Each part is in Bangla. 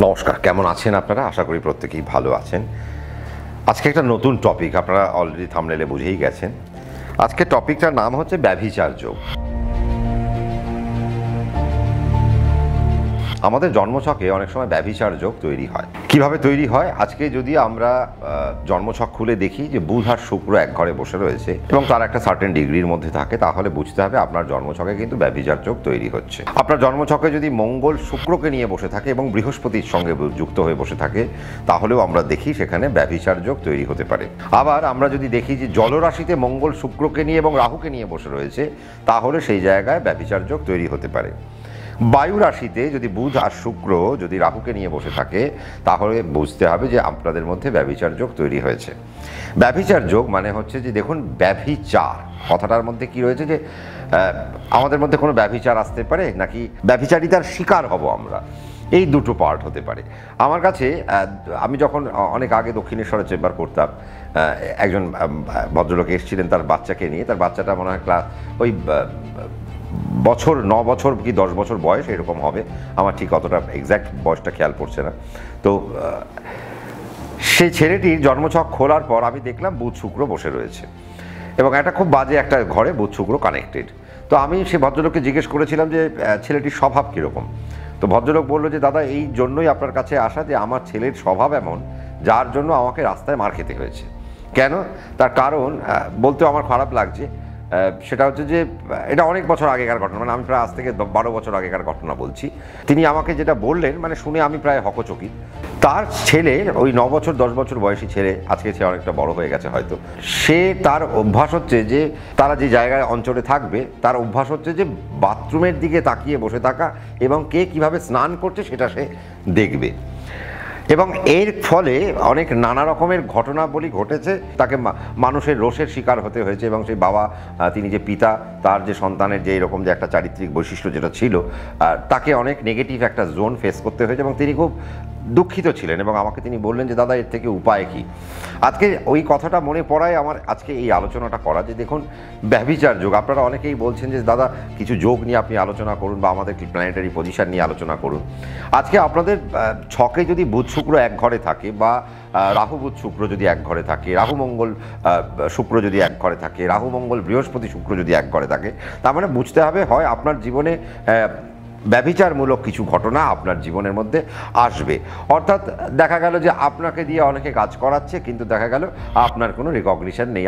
নমস্কার, কেমন আছেন আপনারা? আশা করি প্রত্যেকেই ভালো আছেন। আজকে একটা নতুন টপিক, আপনারা অলরেডি থাম্বনেলে বুঝেই গেছেন। আজকে টপিকটার নাম হচ্ছে ব্যভিচার যোগ। আমাদের জন্মছকে অনেক সময় ব্যভিচার যোগ তৈরি হয়। কিভাবে তৈরি হয়? আজকে যদি আমরা জন্মছক খুলে দেখি যে বুধ আর শুক্র এক ঘরে বসে রয়েছে এবং তার একটা সার্টেন ডিগ্রির মধ্যে থাকে, তাহলে বুঝতে হবে আপনার জন্মছকে কিন্তু ব্যভিচার যোগ তৈরি হচ্ছে। আপনার জন্মছকে যদি মঙ্গল শুক্রকে নিয়ে বসে থাকে এবং বৃহস্পতির সঙ্গে যুক্ত হয়ে বসে থাকে, তাহলেও আমরা দেখি সেখানে ব্যভিচার যোগ তৈরি হতে পারে। আবার আমরা যদি দেখি যে জলরাশিতে মঙ্গল শুক্রকে নিয়ে এবং রাহুকে নিয়ে বসে রয়েছে, তাহলে সেই জায়গায় ব্যভিচার যোগ তৈরি হতে পারে। বায়ু রাশিতে যদি বুধ আর শুক্র যদি রাহুকে নিয়ে বসে থাকে, তাহলে বুঝতে হবে যে আপনাদের মধ্যে ব্যভিচার যোগ তৈরি হয়েছে। ব্যভিচার যোগ মানে হচ্ছে যে দেখুন, ব্যভিচার কথাটার মধ্যে কি রয়েছে যে আমাদের মধ্যে কোনো ব্যভিচার আসতে পারে, নাকি ব্যভিচারিতার শিকার হব আমরা, এই দুটো পার্ট হতে পারে। আমার কাছে আমি যখন অনেক আগে দক্ষিণেশ্বরে চেম্বার করতাম, একজন ভদ্রলোক এসেছিলেন তার বাচ্চাকে নিয়ে। তার বাচ্চাটা মনে হয় ওই 9 বছর কি 10 বছর বয়স এরকম হবে, আমার ঠিক অতটা এক্স্যাক্ট বয়সটা খেয়াল পড়ছে না। তো সেই ছেলেটির জন্মছক খোলার পর আমি দেখলাম বুধ শুক্র বসে রয়েছে এবং একটা খুব বাজে একটা ঘরে বুধ শুক্র কানেক্টেড। তো আমি সে ভদ্রলোককে জিজ্ঞেস করেছিলাম যে ছেলেটির স্বভাব কীরকম। তো ভদ্রলোক বললো যে দাদা, এই জন্যই আপনার কাছে আসা যে আমার ছেলের স্বভাব এমন, যার জন্য আমাকে রাস্তায় মার খেতে হয়েছে। কেন? তার কারণ বলতেও আমার খারাপ লাগছে, সেটা হচ্ছে যে এটা অনেক বছর আগেকার ঘটনা, মানে আমি প্রায় আজ থেকে 12 বছর আগেকার ঘটনা বলছি। তিনি আমাকে যেটা বললেন, মানে শুনে আমি প্রায় হকচকি। তার ছেলে ওই 9 বছর 10 বছর বয়সী ছেলে, আজকে সে অনেকটা বড় হয়ে গেছে হয়তো, তার অভ্যাস হচ্ছে যে তারা যে জায়গায় অঞ্চলে থাকবে, তার অভ্যাস হচ্ছে যে বাথরুমের দিকে তাকিয়ে বসে থাকা এবং কে কিভাবে স্নান করছে সেটা সে দেখবে। এবং এর ফলে অনেক নানা রকমের ঘটনাবলী ঘটেছে, তাকে মানুষের রোষের শিকার হতে হয়েছে এবং সেই বাবা, তিনি যে পিতা, তার যে সন্তানের যে এরকম যে একটা চারিত্রিক বৈশিষ্ট্য যেটা ছিল, তাকে অনেক নেগেটিভ একটা জোন ফেস করতে হয়েছে এবং তিনি খুব দুঃখিত ছিলেন এবং আমাকে তিনি বললেন যে দাদা, এর থেকে উপায় কি? আজকে ওই কথাটা মনে পড়ায় আমার আজকে এই আলোচনাটা করা, যে দেখুন ব্যভিচার যোগ। আপনারা অনেকেই বলছেন যে দাদা, কিছু যোগ নিয়ে আপনি আলোচনা করুন বা আমাদের প্ল্যানেটারি পজিশন নিয়ে আলোচনা করুন। আজকে আপনাদের ছকে যদি বুধ শুক্র এক ঘরে থাকে, বা রাহু বুধ শুক্র যদি এক ঘরে থাকে, রাহু মঙ্গল শুক্র যদি এক ঘরে থাকে, রাহু মঙ্গল বৃহস্পতি শুক্র যদি এক ঘরে থাকে, তার মানে বুঝতে হবে হয় আপনার জীবনে ব্যভিচারমূলক কিছু ঘটনা আপনার জীবনের মধ্যে আসবে। অর্থাৎ দেখা গেল যে আপনাকে দিয়ে অনেকে কাজ করাচ্ছে, কিন্তু দেখা গেল আপনার কোনো রিকগনিশন নেই,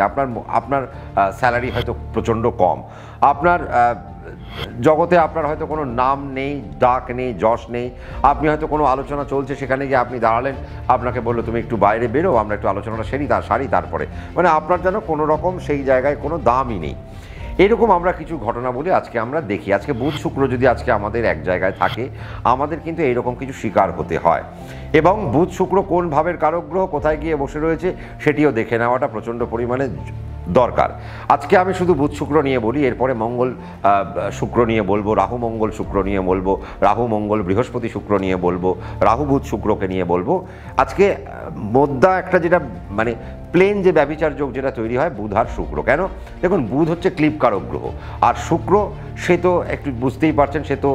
আপনার স্যালারি হয়তো প্রচণ্ড কম, আপনার জগতে আপনার হয়তো কোনো নাম নেই, ডাক নেই, যশ নেই। আপনি হয়তো কোনো আলোচনা চলছে, সেখানে গিয়ে আপনি দাঁড়ালেন, আপনাকে বললো তুমি একটু বাইরে বেরো, আমরা একটু আলোচনাটা সারি তারপরে, মানে আপনার যেন কোনো রকম সেই জায়গায় কোনো দামই নেই। এরকম আমরা কিছু ঘটনা বলে আজকে আমরা দেখি। আজকে বুধ শুক্র যদি আজকে আমাদের এক জায়গায় থাকে, আমাদের কিন্তু এইরকম কিছু শিকার হতে হয়। এবং বুধ শুক্র কোন ভাবের কারক গ্রহ, কোথায় গিয়ে বসে রয়েছে, সেটিও দেখে নেওয়াটা প্রচণ্ড পরিমাণে দরকার। আজকে আমি শুধু বুধ শুক্র নিয়ে বলি, এরপরে মঙ্গল শুক্র নিয়ে বলবো, রাহু মঙ্গল শুক্র নিয়ে বলবো, রাহু মঙ্গল বৃহস্পতি শুক্র নিয়ে বলবো, রাহু বুধ শুক্রকে নিয়ে বলবো। আজকে মোদ্দা একটা যেটা মানে প্লেন যে ব্যভিচার যোগ যেটা তৈরি হয় বুধ আর শুক্র। কেন? দেখুন, বুধ হচ্ছে ক্লিপকারক গ্রহ, আর শুক্র সে তো একটু বুঝতেই পারছেন, সে তো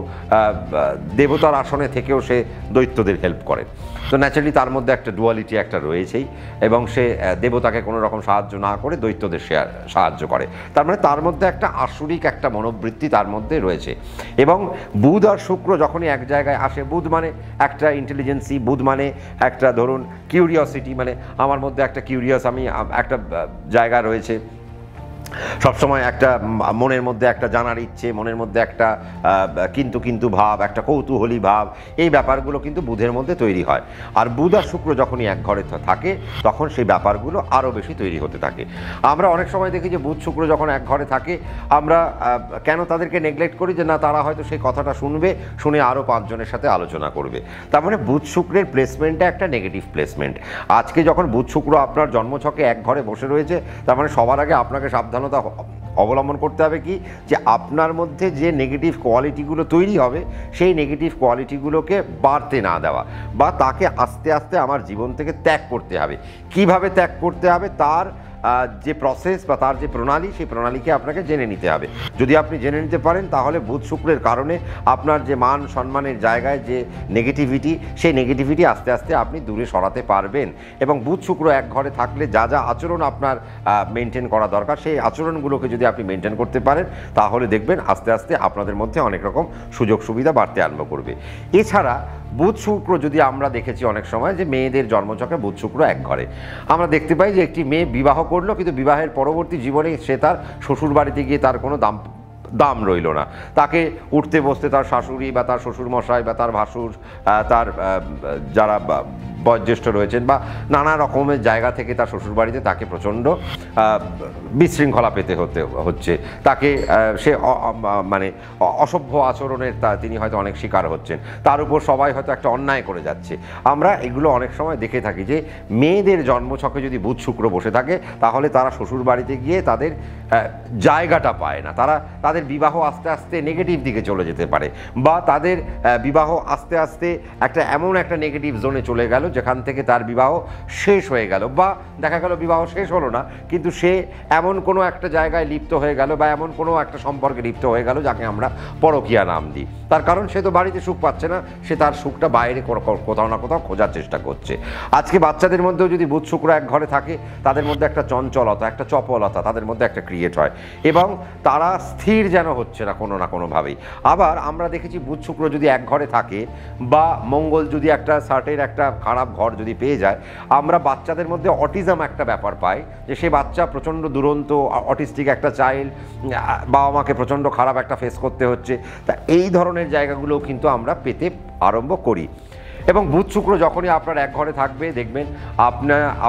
দেবতার আসনে থেকেও সে দৈত্যদের হেল্প করে। তো ন্যাচারালি তার মধ্যে একটা ডুয়ালিটি একটা রয়েছেই, এবং সে দেবতাকে কোনো রকম সাহায্য না করে দৈত্যদের সে সাহায্য করে। তার মানে তার মধ্যে একটা আসুরিক একটা মনোবৃত্তি তার মধ্যে রয়েছে। এবং বুধ আর শুক্র যখনই এক জায়গায় আসে, বুধ মানে একটা ইন্টেলিজেন্সি, বুধ মানে একটা ধরুন কিউরিওসিটি, মানে আমার মধ্যে একটা আমি একটা জায়গা রয়েছে, সবসময় একটা মনের মধ্যে একটা জানার ইচ্ছে, মনের মধ্যে একটা কিন্তু ভাব, একটা কৌতূহলী ভাব, এই ব্যাপারগুলো কিন্তু বুধের মধ্যে তৈরি হয়। আর বুধ আর শুক্র যখনই এক ঘরে থাকে, তখন সেই ব্যাপারগুলো আরও বেশি তৈরি হতে থাকে। আমরা অনেক সময় দেখি যে বুধ শুক্র যখন এক ঘরে থাকে, আমরা কেন তাদেরকে নেগলেক্ট করি, যে না, তারা হয়তো সেই কথাটা শুনে আরও 5 জনের সাথে আলোচনা করবে। তার মানে বুধ শুক্রের প্লেসমেন্টটা একটা নেগেটিভ প্লেসমেন্ট। আজকে যখন বুধ শুক্র আপনার জন্মছকে এক ঘরে বসে রয়েছে, তার মানে সবার আগে আপনাকে সাবধানতা অবলম্বন করতে হবে কি, যে আপনার মধ্যে যে নেগেটিভ কোয়ালিটিগুলো তৈরি হবে, সেই নেগেটিভ কোয়ালিটিগুলোকে বাড়তে না দেওয়া, বা তাকে আস্তে আস্তে আমার জীবন থেকে ত্যাগ করতে হবে। কিভাবে ত্যাগ করতে হবে তার যে প্রসেস বা তার যে প্রণালী, সেই প্রণালীকে আপনাকে জেনে নিতে হবে। যদি আপনি জেনে নিতে পারেন তাহলে বুধ শুক্রের কারণে আপনার যে মান সম্মানের জায়গায় যে নেগেটিভিটি, সেই নেগেটিভিটি আস্তে আস্তে আপনি দূরে সরাতে পারবেন। এবং বুধ শুক্র এক ঘরে থাকলে যা যা আচরণ আপনার মেনটেন করা দরকার, সেই আচরণগুলোকে যদি আপনি মেনটেন করতে পারেন তাহলে দেখবেন আস্তে আস্তে আপনাদের মধ্যে অনেক রকম সুযোগ সুবিধা বাড়তে আরম্ভ করবে। এছাড়া বুধ শুক্র যদি আমরা দেখেছি অনেক সময় যে মেয়েদের জন্মছকে বুধ শুক্র এক ঘরে, আমরা দেখতে পাই যে একটি মেয়ে বিবাহ করলো কিন্তু বিবাহের পরবর্তী জীবনে সে তার শ্বশুর বাড়িতে গিয়ে তার কোনো দাম রইল না। তাকে উঠতে বসতে তার শাশুড়ি বা তার শ্বশুরমশাই বা তার ভাসুর, তার যারা বয়োজ্যেষ্ঠ রয়েছেন বা নানা রকমের জায়গা থেকে তার শ্বশুরবাড়িতে তাকে প্রচণ্ড বিশৃঙ্খলা পেতে হচ্ছে। তাকে সে মানে অসভ্য আচরণের তিনি হয়তো অনেক শিকার হচ্ছেন, তার উপর সবাই হয়তো একটা অন্যায় করে যাচ্ছে। আমরা এগুলো অনেক সময় দেখে থাকি যে মেয়েদের জন্মছকে যদি বুধ শুক্র বসে থাকে তাহলে তারা শ্বশুরবাড়িতে গিয়ে তাদের জায়গাটা পায় না, তাদের বিবাহ আস্তে আস্তে নেগেটিভ দিকে চলে যেতে পারে, বা তাদের বিবাহ আস্তে আস্তে এমন একটা নেগেটিভ জোনে চলে গেল যেখান থেকে তার বিবাহ শেষ হয়ে গেল, বা দেখা গেল বিবাহ শেষ হলো না কিন্তু সে এমন কোনো একটা জায়গায় লিপ্ত হয়ে গেল বা এমন কোনো একটা সম্পর্কে লিপ্ত হয়ে গেল যাকে আমরা পরকীয়া নাম দিই। তার কারণ সে তো বাড়িতে সুখ পাচ্ছে না, সে তার সুখটা বাইরে কোথাও না কোথাও খোঁজার চেষ্টা করছে। আজকে বাচ্চাদের মধ্যেও যদি বুধ শুক্র এক ঘরে থাকে তাদের মধ্যে একটা চঞ্চলতা, একটা চপলতা তাদের মধ্যে একটা ক্রিয়েট হয় এবং তারা স্থির যেন হচ্ছে না কোনো না কোনোভাবেই। আবার আমরা দেখেছি বুধ শুক্র যদি এক ঘরে থাকে বা মঙ্গল যদি একটা সার্টেন একটা খারাপ ঘর যদি পেয়ে যায়, আমরা বাচ্চাদের মধ্যে অটিজম একটা ব্যাপার পাই যে সে বাচ্চা প্রচণ্ড দুরন্ত অটিস্টিক একটা চাইল্ড, বাবা মাকে প্রচণ্ড খারাপ একটা ফেস করতে হচ্ছে। তা এই ধরনের জায়গাগুলোও কিন্তু আমরা পেতে আরম্ভ করি। এবং বুধ শুক্র যখনই আপনার এক ঘরে থাকবে দেখবেন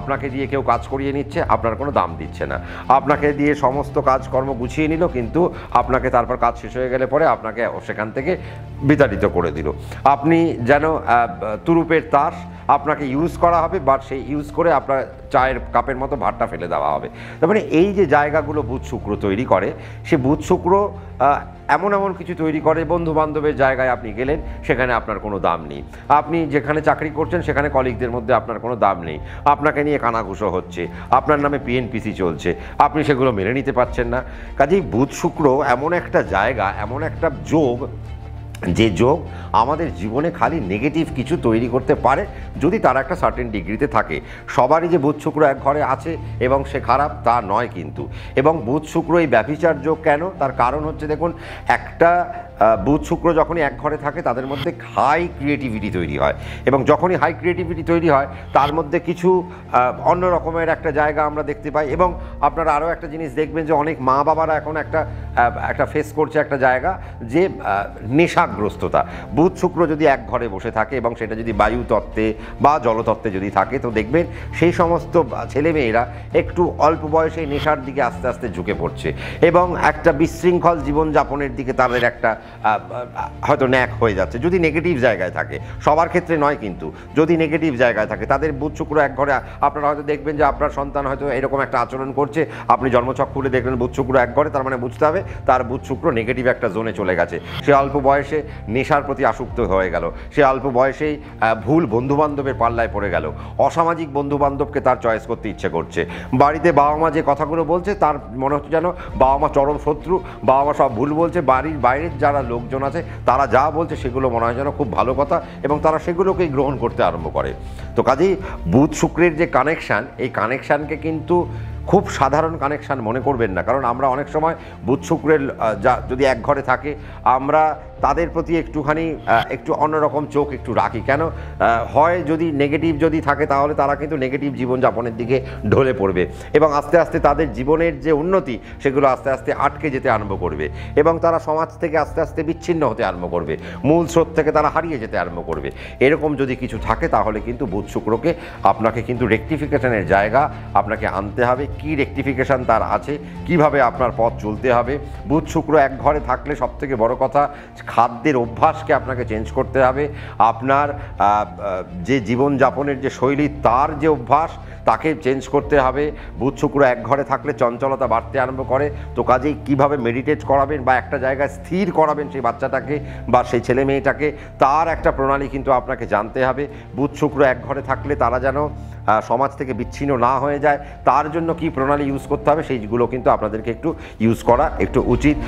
আপনাকে দিয়ে কেউ কাজ করিয়ে নিচ্ছে, আপনার কোনো দাম দিচ্ছে না, আপনাকে দিয়ে সমস্ত কাজকর্ম গুছিয়ে নিল কিন্তু আপনাকে তারপর কাজ শেষ হয়ে গেলে পরে আপনাকে সেখান থেকে বিতাড়িত করে দিল। আপনি যেন তুরুপের তাস, আপনাকে ইউজ করা হবে বাট সেই ইউজ করে আপনার চায়ের কাপের মতো ভাতটা ফেলে দেওয়া হবে। তার মানে এই যে জায়গাগুলো বুধ শুক্র তৈরি করে, সে বুধ শুক্র এমন এমন কিছু তৈরি করে, বন্ধু বান্ধবের জায়গায় আপনি গেলেন সেখানে আপনার কোনো দাম নেই, আপনি যেখানে চাকরি করছেন সেখানে কলিগদের মধ্যে আপনার কোনো দাম নেই, আপনাকে নিয়ে কানাঘুষো হচ্ছে, আপনার নামে পিএনপিসি চলছে, আপনি সেগুলো মেনে নিতে পারছেন না। কাজেই বুধ শুক্র এমন একটা জায়গা, এমন একটা যোগ, যে যোগ আমাদের জীবনে খালি নেগেটিভ কিছু তৈরি করতে পারে যদি তারা একটা সার্টেন ডিগ্রিতে থাকে। সবারই যে বুধ শুক্র এক ঘরে আছে এবং সে খারাপ তা নয় কিন্তু। এবং বুধ শুক্র এই ব্যভিচার যোগ কেন, তার কারণ হচ্ছে দেখুন, একটা বুধ শুক্র যখনই এক ঘরে থাকে তাদের মধ্যে হাই ক্রিয়েটিভিটি তৈরি হয়, এবং যখনই হাই ক্রিয়েটিভিটি তৈরি হয় তার মধ্যে কিছু অন্য রকমের একটা জায়গা আমরা দেখতে পাই। এবং আপনারা আরও একটা জিনিস দেখবেন যে অনেক মা বাবারা এখন একটা ফেস করছে একটা জায়গা যে নেশাগ্রস্ততা। বুধ শুক্র যদি এক ঘরে বসে থাকে এবং সেটা যদি বায়ু তত্ত্বে বা জলতত্ত্বে যদি থাকে তো দেখবেন সেই সমস্ত ছেলেমেয়েরা একটু অল্প বয়সে নেশার দিকে আস্তে আস্তে ঝুঁকে পড়ছে এবং একটা বিশৃঙ্খল জীবনযাপনের দিকে তাদের একটা হয়তো ন্যাক হয়ে যাচ্ছে, যদি নেগেটিভ জায়গায় থাকে। সবার ক্ষেত্রে নয় কিন্তু, যদি নেগেটিভ জায়গায় থাকে তাদের বুধ শুক্র এক ঘরে, আপনারা হয়তো দেখবেন যে আপনার সন্তান হয়তো এরকম একটা আচরণ করছে, আপনি জন্মছক খুলে দেখলেন বুধ শুক্র এক ঘরে, তার মানে বুঝতে হবে তার বুধ শুক্র নেগেটিভ একটা জোনে চলে গেছে। সে অল্প বয়সে নেশার প্রতি আসক্ত হয়ে গেল, সে অল্প বয়সেই ভুল বন্ধুবান্ধবের পাল্লায় পড়ে গেল, অসামাজিক বন্ধুবান্ধবকে তার চয়েস করতে ইচ্ছে করছে, বাড়িতে বাবা মা যে কথাগুলো বলছে তার মনে হচ্ছে যেন বাবা মা চরম শত্রু, বাবা মা সব ভুল বলছে, বাড়ির বাইরের যারা লোকজন আছে তারা যা বলছে সেগুলো মনে হয় যেন খুব ভালো কথা এবং তারা সেগুলোকেই গ্রহণ করতে আরম্ভ করে। তো কাজেই বুধ শুক্রের যে কানেকশান, এই কানেকশানকে কিন্তু খুব সাধারণ কানেকশান মনে করবেন না, কারণ আমরা অনেক সময় বুধ শুক্রের যদি এক ঘরে থাকে আমরা তাদের প্রতি একটু অন্যরকম চোখ একটু রাখি। কেন হয়, যদি নেগেটিভ যদি থাকে তাহলে তারা কিন্তু নেগেটিভ জীবনযাপনের দিকে ঢলে পড়বে এবং আস্তে আস্তে তাদের জীবনের যে উন্নতি সেগুলো আস্তে আস্তে আটকে যেতে আরম্ভ করবে এবং তারা সমাজ থেকে আস্তে আস্তে বিচ্ছিন্ন হতে আরম্ভ করবে, মূল স্রোত থেকে তারা হারিয়ে যেতে আরম্ভ করবে। এরকম যদি কিছু থাকে তাহলে কিন্তু বুধ শুক্রকে আপনাকে কিন্তু রেকটিফিকেশনের জায়গা আপনাকে আনতে হবে। কি রেকটিফিকেশন তার আছে, কিভাবে আপনার পথ চলতে হবে। বুধ শুক্র এক ঘরে থাকলে সবথেকে বড় কথা খাদ্যের অভ্যাসকে আপনাকে চেঞ্জ করতে হবে, আপনার যে জীবনযাপনের যে শৈলী তার যে অভ্যাস তাকে চেঞ্জ করতে হবে। বুধ শুক্র এক ঘরে থাকলে চঞ্চলতা বাড়তে আরম্ভ করে, তো কাজেই কীভাবে মেডিটেট করাবেন বা একটা জায়গায় স্থির করাবেন সেই বাচ্চাটাকে বা সেই ছেলে মেয়েটাকে, তার একটা প্রণালী কিন্তু আপনাকে জানতে হবে। বুধ শুক্র এক ঘরে থাকলে তারা যেন সমাজ থেকে বিচ্ছিন্ন না হয়ে যায়, তার জন্য কি প্রণালী ইউজ করতে হবে সেইগুলো কিন্তু আপনাদেরকে একটু ইউজ করা একটু উচিত।